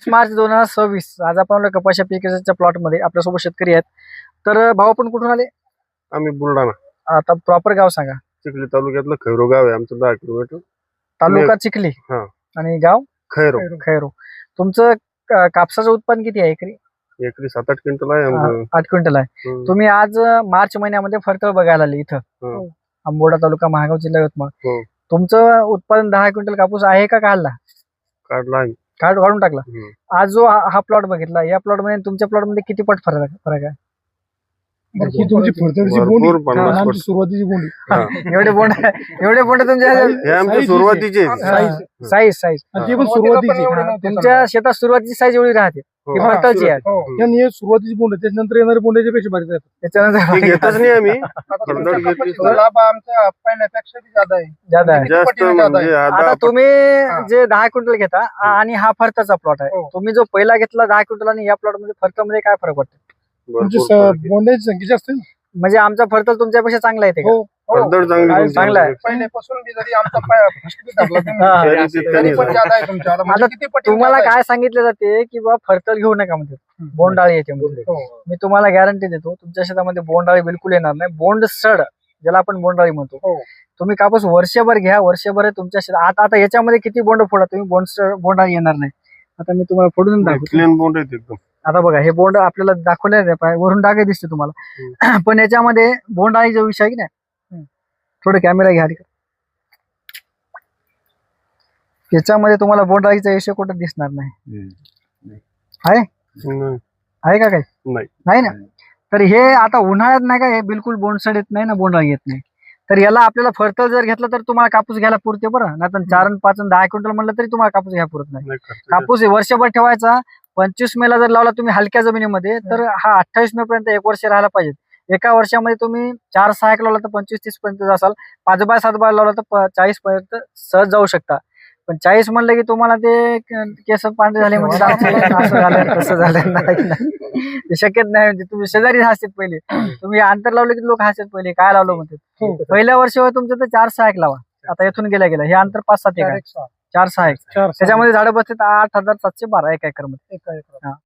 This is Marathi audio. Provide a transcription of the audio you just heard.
मार्च 2026 आज आपण कपाशा पिकाच्या प्लॉट मध्ये आपल्यासोबत शेतकरी आहेत. तर भाऊ आपण कुठून आले? आम्ही बुलढाणा आता प्रॉपर गाव सांगा. चिखली तालुक्यातलं खैरो गाव आहे आमचं 10 किलोमीटर. तालुका चिखली हा. आणि गाव खैरो. खैरो. तुमचं कापसाचं उत्पन्न किती आहे एकरी? एकरी 7-8 क्विंटल आहे आमचं. 8 क्विंटल आहे. तुम्ही आज मार्च महिन्यामध्ये फरतळ बघायला आले इथं आंबोडा तालुका महागाव जिल्हा यवतमाळ. तुमचं उत्पादन 10 क्विंटल कापूस आहे का काढला? काढला आम्ही. काढून टाकला. आज जो हा प्लॉट बघितला या प्लॉट मध्ये तुमच्या प्लॉट मध्ये किती पट फरक आहे? ही तुमची फरतळची बोंड आमची सुरुवातीची बोंड एवढे बोंड तुमच्या हे आमचे सुरुवातीचे साईज ती पण सुरुवातीची तुमच्या शेतात सुरुवातीची साईज एवढी राहते ही फरतळची आहे. आणि हे सुरुवातीची बोंड त्याच्यानंतर येणारे बोंडाच्या पेक्षा बारीक आहेत. त्याच्यानंतर घेतच नाही आम्ही. फरतळ घेतली लाभ आमच्या पहिल्यापेक्षा जादा आहे. ज्यादा आहे. जास्त म्हणजे आता तुम्ही जे 10 क्विंटल घेता आणि हा फरतळचा प्लॉट आहे. तुम्ही जो पहिला घेतला 10 क्विंटल आणि या प्लॉट मध्ये फरतळ मध्ये काय फरक वाटतो? बोंडाची संख्या जास्त आहे. म्हणजे आमचा फरतळ तुमच्यापेक्षा चांगला येते का? फरतळ चांगला आहे. पहिल्यापासून बी जरी आमचा आता तुम्हाला काय सांगितलं जाते की बाबा फरतळ घेऊ नका म्हणजे बोंडाळी येते म्हणजे. मी तुम्हाला गॅरंटी देतो तुमच्या शेतामध्ये बोंडाळी बिलकुल येणार नाही. बोंड सड ज्याला आपण बोंडाळी म्हणतो. तुम्ही कापूस वर्षभर घ्या, वर्षभर तुमच्या शेतात आता याच्यामध्ये किती बोंड फोडा तुम्ही बोंडाळी येणार नाही. आता मी तुम्हाला फोडून दाखवतो. प्लेन बोंड आहे एकदम. आता बघा हे बोंड आपल्याला दाखवले वरून डागे दिसते तुम्हाला. पण याच्यामध्ये बोंडाळी जो विषय आहे की नाही, थोडं कॅमेरा घ्या. याच्यामध्ये तुम्हाला बोंडाळीचा विषय कुठं दिसणार नाही. आहे का काही? नाही ना. तर हे आता उन्हाळ्यात नाही का हे बिलकुल बोंडसड येत नाही ना, बोंडाळी येत नाही. तर याला आपल्याला फरतळ जर घेतलं तर तुम्हाला कापूस घ्यायला पुरते बरं. नाही तर 4 आणि 5 आणि 10 क्विंटल म्हणलं तरी तुम्हाला कापूस घ्यायला पुरत नाही. कापूस वर्षभर ठेवायचा. 25 मेला जर लावला तुम्ही हलक्या जमिनीमध्ये तर हा 28 मे पर्यंत 1 वर्ष राहायला पाहिजे. एका वर्षामध्ये तुम्ही 4-6 लावला तर 25-30 पर्यंत जासाल. 5 बाय 7 बाय लावला तर 40 पर्यंत सहज जाऊ शकता. पण 40 म्हणलं की तुम्हाला ते केस पांढरे झाले म्हणजे असं झालं तसं झालं नाही. ते शक्यच नाही. म्हणजे तुम्ही शेजारी हसतात पहिले. तुम्ही अंतर लावलं की लोक हसतात पहिले काय लावलं म्हणतात. पहिल्या वर्षी तुमचं तर 4-6 लावा. आता इथून गेल्या हे अंतर 5-7 एक आहे. 4-6 त्याच्यामध्ये झाडं बसतात 8,712 एका एकर मध्ये.